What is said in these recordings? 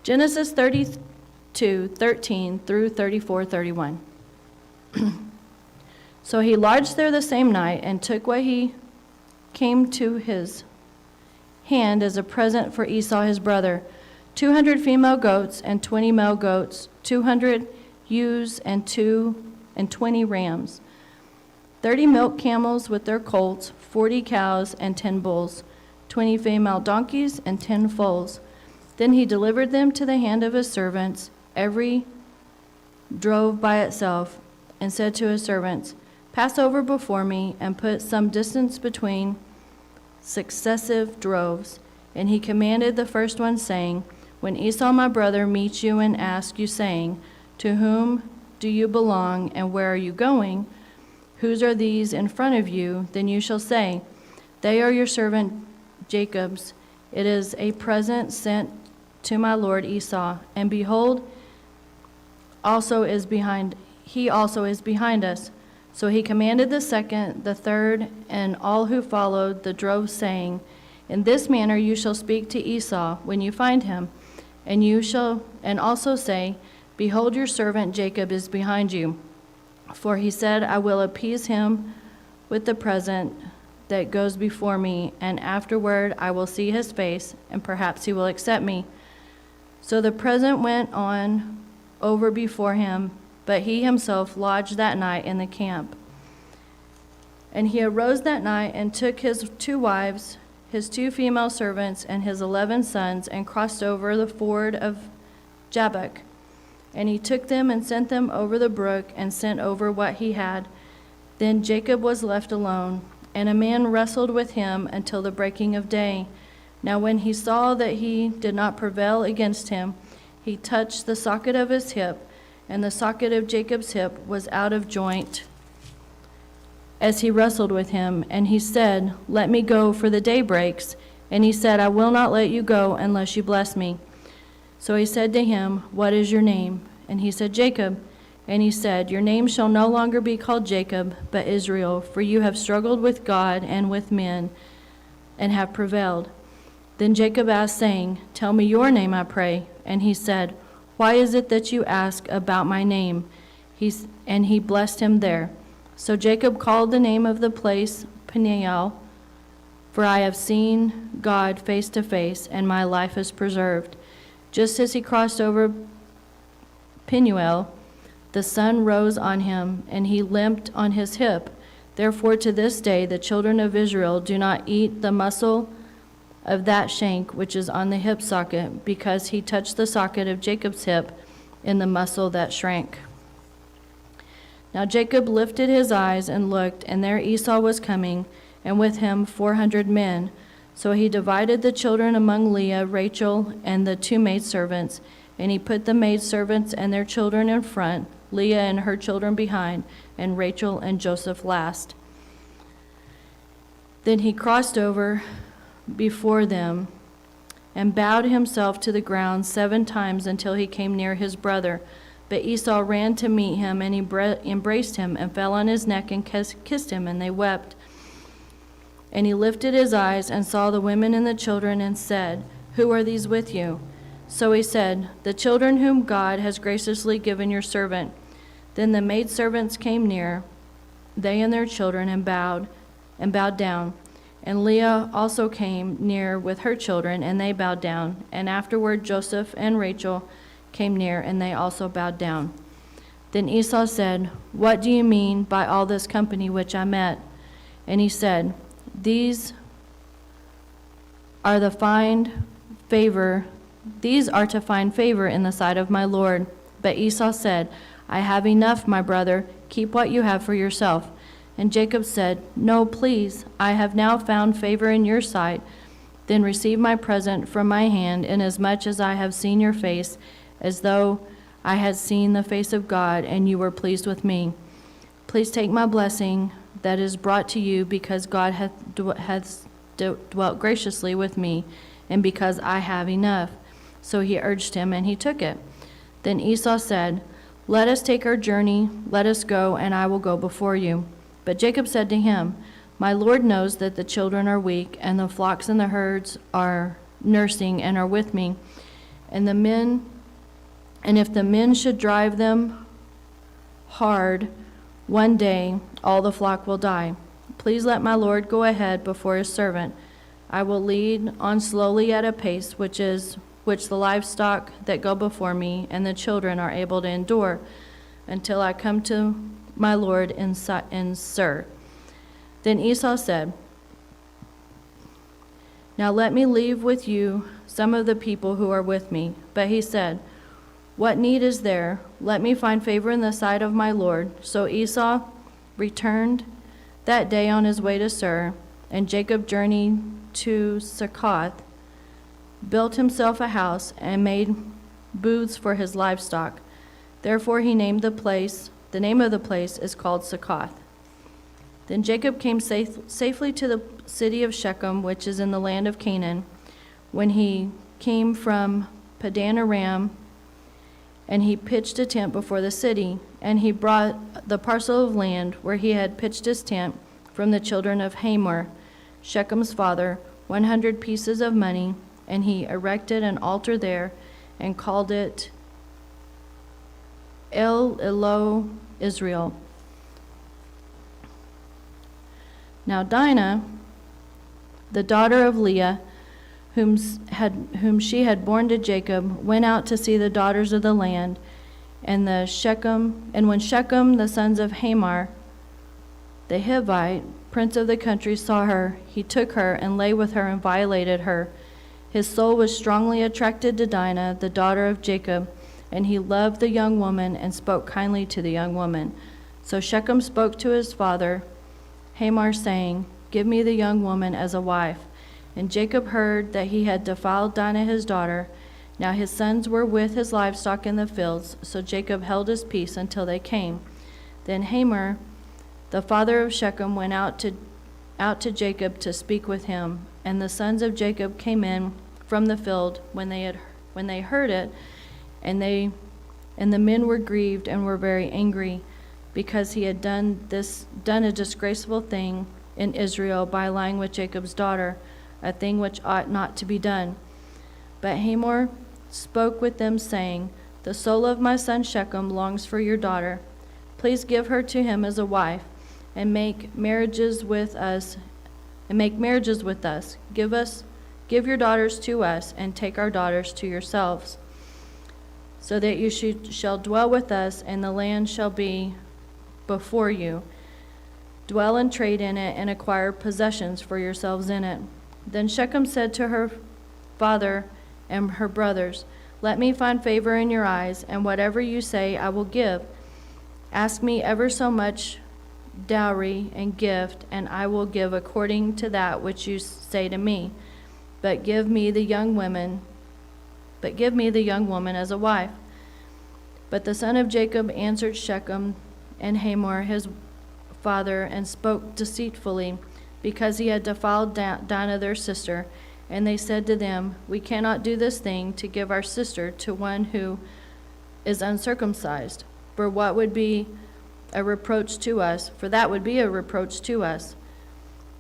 Genesis 32:13 through 34:31. So he lodged there the same night and took what he came to his hand as a present for Esau his brother, 200 female goats and 20 male goats, 200 ewes and 20 rams, 30 milk camels with their colts, 40 cows and 10 bulls, 20 female donkeys and 10 foals. Then he delivered them to the hand of his servants, every drove by itself, and said to his servants, "Pass over before me and put some distance between successive droves." And he commanded the first one, saying, "When Esau my brother meets you and asks you, saying, 'To whom do you belong, and where are you going? Whose are these in front of you?' Then you shall say, 'They are your servant Jacob's. It is a present sent to my lord Esau. And behold, he also is behind us.' So he commanded the second, the third, and all who followed the drove, saying, 'In this manner you shall speak to Esau when you find him, and also say, Behold, your servant Jacob is behind you. For he said, I will appease him with the present that goes before me, and afterward I will see his face, and perhaps he will accept me.' So the present went on over before him, but he himself lodged that night in the camp. And he arose that night and took his 2 wives, his 2 female servants, and his 11 sons, and crossed over the ford of Jabbok. And he took them and sent them over the brook, and sent over what he had. Then Jacob was left alone, and a man wrestled with him until the breaking of day. Now when he saw that he did not prevail against him, he touched the socket of his hip, and the socket of Jacob's hip was out of joint as he wrestled with him. And he said, Let me go, for the day breaks. And he said, I will not let you go unless you bless me. So he said to him, What is your name? And he said, Jacob. And he said, Your name shall no longer be called Jacob, but Israel, for you have struggled with God and with men, and have prevailed. Then Jacob asked, saying, Tell me your name, I pray. And he said, Why is it that you ask about my name? And he blessed him there. So Jacob called the name of the place Peniel, for I have seen God face to face, and my life is preserved. Just as he crossed over Peniel, the sun rose on him, and he limped on his hip. Therefore to this day the children of Israel do not eat the muscle of that shank which is on the hip socket, because he touched the socket of Jacob's hip in the muscle that shrank. Now Jacob lifted his eyes and looked, and there Esau was coming, and with him 400 men. So he divided the children among Leah, Rachel, and the 2 maidservants, and he put the maidservants and their children in front, Leah and her children behind, and Rachel and Joseph last. Then he crossed over before them and bowed himself to the ground 7 times until he came near his brother. But Esau ran to meet him, and he embraced him and fell on his neck and kissed him, and they wept. And he lifted his eyes and saw the women and the children, and said, Who are these with you? So he said, The children whom God has graciously given your servant. Then the maidservants came near, they and their children, and bowed down. And Leah also came near with her children, and they bowed down. And afterward Joseph and Rachel came near, and they also bowed down. Then Esau said, What do you mean by all this company which I met? And he said, These are to find favor in the sight of my Lord. But Esau said, I have enough, my brother. Keep what you have for yourself. And Jacob said, No, please, I have now found favor in your sight. Then receive my present from my hand, inasmuch as I have seen your face, as though I had seen the face of God, and you were pleased with me. Please take my blessing that is brought to you, because God hath dwelt graciously with me, and because I have enough. So he urged him, and he took it. Then Esau said, Let us take our journey, let us go, and I will go before you. But Jacob said to him, My Lord knows that the children are weak, and the flocks and the herds are nursing and are with me, and if the men should drive them hard, one day all the flock will die. Please let my lord go ahead before his servant. I will lead on slowly at a pace which the livestock that go before me and the children are able to endure, until I come to my lord and Seir." Then Esau said, "Now let me leave with you some of the people who are with me." But he said, "What need is there? Let me find favor in the sight of my lord." So Esau returned that day on his way to Seir, and Jacob journeyed to Succoth, built himself a house, and made booths for his livestock. Therefore he named the name of the place is called Succoth. Then Jacob came safely to the city of Shechem, which is in the land of Canaan, when he came from Padan Aram, and he pitched a tent before the city. And he brought the parcel of land where he had pitched his tent from the children of Hamor, Shechem's father, 100 pieces of money, and he erected an altar there and called it El Elo Israel. Now Dinah, the daughter of Leah, whom she had borne to Jacob, went out to see the daughters of the land. And when Shechem, the sons of Hamor, the Hivite, prince of the country, saw her, he took her and lay with her and violated her. His soul was strongly attracted to Dinah, the daughter of Jacob, and he loved the young woman and spoke kindly to the young woman. So Shechem spoke to his father Hamor, saying, "Give me the young woman as a wife." And Jacob heard that he had defiled Dinah his daughter. Now his sons were with his livestock in the fields, so Jacob held his peace until they came. Then Hamor, the father of Shechem, went out to Jacob to speak with him. And the sons of Jacob came in from the field when they heard it, and the men were grieved and were very angry, because he had done a disgraceful thing in Israel by lying with Jacob's daughter, a thing which ought not to be done. But Hamor spoke with them, saying, "The soul of my son Shechem longs for your daughter. Please give her to him as a wife, and make marriages with us. Give your daughters to us, and take our daughters to yourselves, so that you shall dwell with us, and the land shall be before you. Dwell and trade in it, and acquire possessions for yourselves in it." Then Shechem said to her father and her brothers, "Let me find favor in your eyes, and whatever you say I will give. Ask me ever so much dowry and gift, and I will give according to that which you say to me. But give me the young woman as a wife." But the son of Jacob answered Shechem and Hamor his father and spoke deceitfully, because he had defiled Dinah their sister. And they said to them, "We cannot do this thing to give our sister to one who is uncircumcised, for that would be a reproach to us.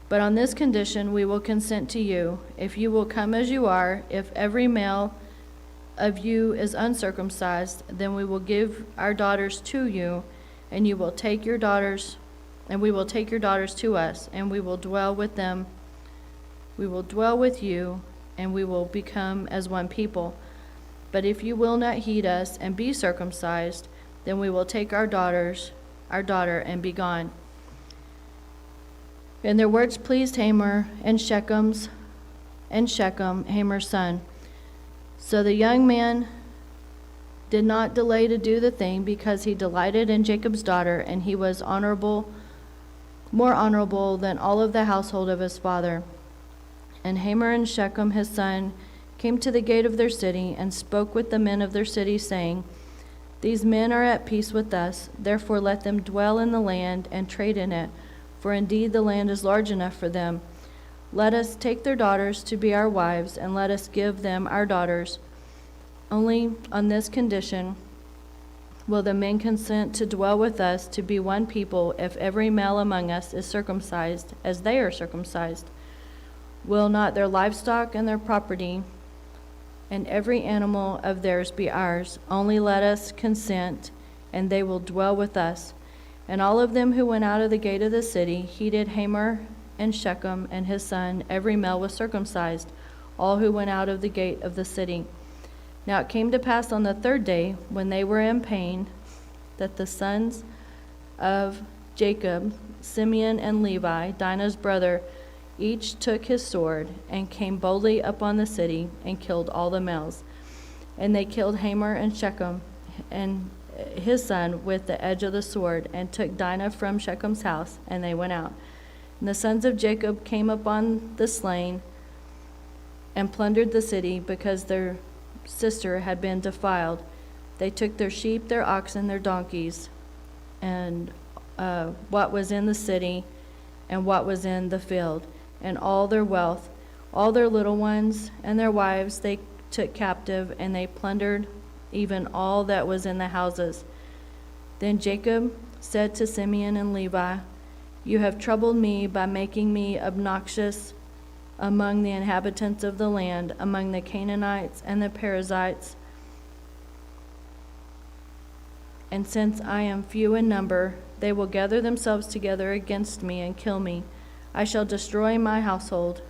But on this condition we will consent to you, if you will come as you are. If every male of you is uncircumcised, then we will give our daughters to you, and you will take your daughters, and we will take your daughters to us, and we will dwell with them. We will dwell with you, and we will become as one people. But if you will not heed us and be circumcised, then we will take our daughter, and be gone." And their words pleased Hamor and Shechem, Hamor's son. So the young man did not delay to do the thing, because he delighted in Jacob's daughter, and he was more honorable than all of the household of his father. And Hamor and Shechem his son came to the gate of their city, and spoke with the men of their city, saying, "These men are at peace with us, therefore let them dwell in the land and trade in it, for indeed the land is large enough for them. Let us take their daughters to be our wives, and let us give them our daughters. Only on this condition will the men consent to dwell with us, to be one people, if every male among us is circumcised, as they are circumcised. Will not their livestock and their property and every animal of theirs be ours. Only let us consent, and they will dwell with us. And all of them who went out of the gate of the city heeded Hamor and Shechem and his son. Every male was circumcised, all who went out of the gate of the city. Now it came to pass on the third day, when they were in pain, that the sons of Jacob, Simeon and Levi, Dinah's brother, each took his sword and came boldly upon the city and killed all the males. And they killed Hamor and Shechem and his son with the edge of the sword, and took Dinah from Shechem's house, and they went out. And the sons of Jacob came upon the slain and plundered the city, because their sister had been defiled. They took their sheep, their oxen, their donkeys, and what was in the city and what was in the field, and all their wealth, all their little ones and their wives they took captive, and they plundered even all that was in the houses. Then Jacob said to Simeon and Levi, "You have troubled me by making me obnoxious among the inhabitants of the land, among the Canaanites and the Perizzites. And since I am few in number, they will gather themselves together against me and kill me. I shall destroy my household.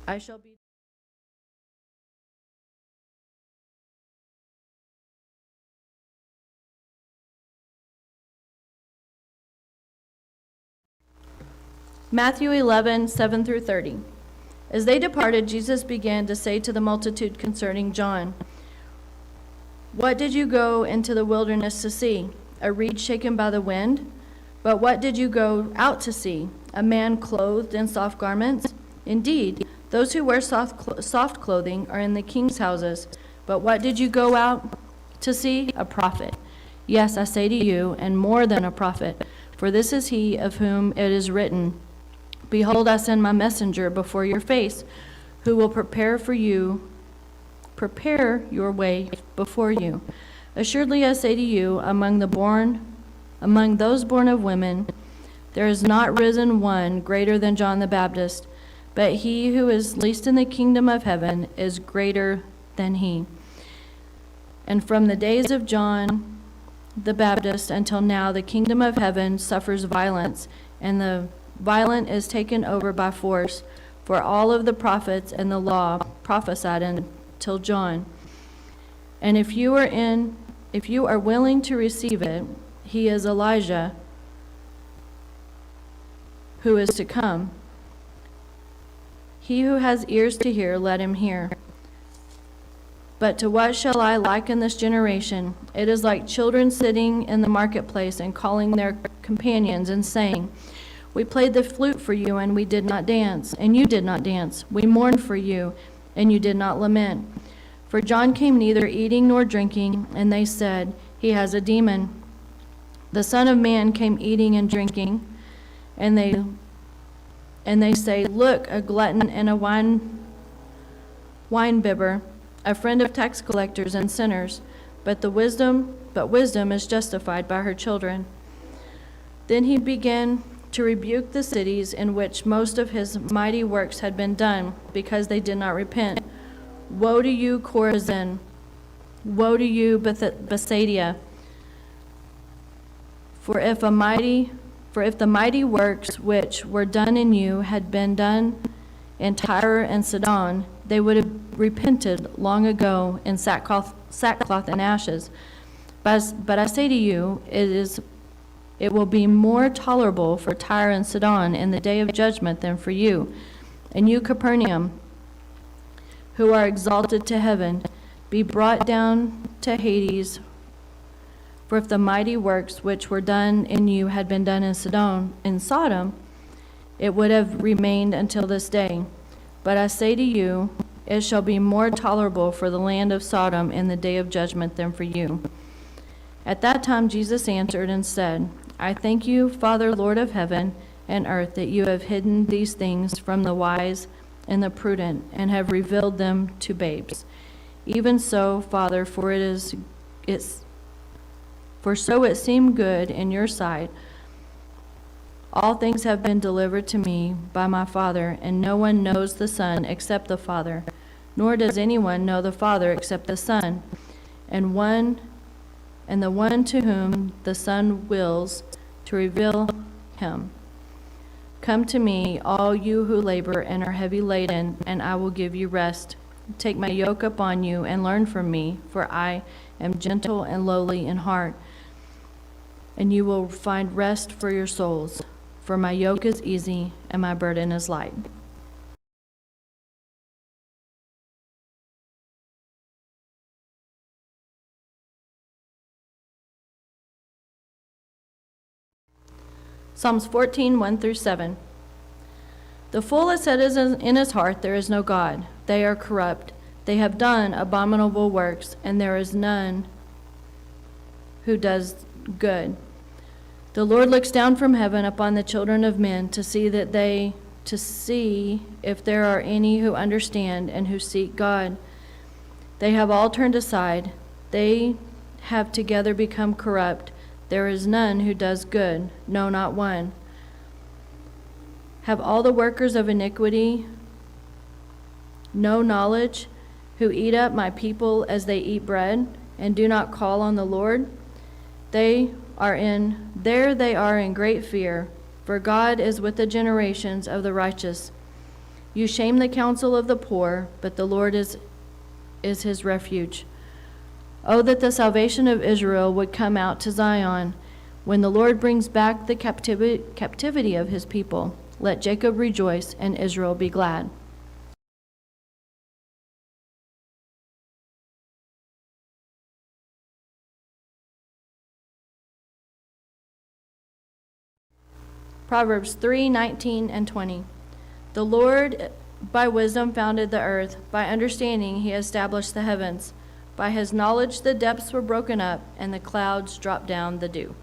I shall be Matthew 11, 7 through 30. As they departed, Jesus began to say to the multitude concerning John, "What did you go into the wilderness to see? A reed shaken by the wind? But what did you go out to see? A man clothed in soft garments? Indeed, those who wear soft clothing are in the king's houses. But what did you go out to see? A prophet. Yes, I say to you, and more than a prophet. For this is he of whom it is written, 'Behold, I send my messenger before your face, who will prepare your way before you.' Assuredly I say to you, among those born of women, there is not risen one greater than John the Baptist, but he who is least in the kingdom of heaven is greater than he. And from the days of John the Baptist until now, the kingdom of heaven suffers violence, and the violent is taken over by force. For all of the prophets and the law prophesied until John. And if you are willing to receive it, he is Elijah who is to come. He who has ears to hear, let him hear. But to what shall I liken this generation? It is like children sitting in the marketplace and calling their companions and saying, 'We played the flute for you, and we did not dance, and you did not dance. We mourned for you, and you did not lament.' For John came neither eating nor drinking, and they said, 'He has a demon.' The Son of Man came eating and drinking, and they say, 'Look, a glutton and a winebibber, a friend of tax collectors and sinners.' But wisdom is justified by her children." Then he began to rebuke the cities in which most of his mighty works had been done, because they did not repent. "Woe to you, Chorazin! Woe to you, Bethsaida! For if the mighty works which were done in you had been done in Tyre and Sidon, they would have repented long ago in sackcloth and ashes. But I say to you, it will be more tolerable for Tyre and Sidon in the day of judgment than for you. And you, Capernaum, who are exalted to heaven, be brought down to Hades. For if the mighty works which were done in you had been done in Sodom, it would have remained until this day. But I say to you, it shall be more tolerable for the land of Sodom in the day of judgment than for you." At that time Jesus answered and said, "I thank you, Father, Lord of heaven and earth, that you have hidden these things from the wise and the prudent, and have revealed them to babes. Even so, Father, for so it seemed good in your sight. All things have been delivered to me by my Father, and no one knows the Son except the Father, nor does anyone know the Father except the Son, and the one to whom the Son wills to reveal him. Come to me, all you who labor and are heavy laden, and I will give you rest. Take my yoke upon you and learn from me, for I am gentle and lowly in heart, and you will find rest for your souls. For my yoke is easy and my burden is light. Psalms 14, 1 through 7. The fool has said in his heart, there is no God. They are corrupt. They have done abominable works, and there is none who does good. The Lord looks down from heaven upon the children of men to see if there are any who understand and who seek God. They have all turned aside. They have together become corrupt. There is none who does good, no, not one. Have all the workers of iniquity no knowledge, who eat up my people as they eat bread, and do not call on the Lord? They are in great fear, for God is with the generations of the righteous. You shame the counsel of the poor, but the Lord is his refuge. Oh, that the salvation of Israel would come out to Zion, when the Lord brings back the captivity of his people. Let Jacob rejoice and Israel be glad. Proverbs 3, 19 and 20. The Lord by wisdom founded the earth. By understanding he established the heavens. By his knowledge the depths were broken up, and the clouds dropped down the dew.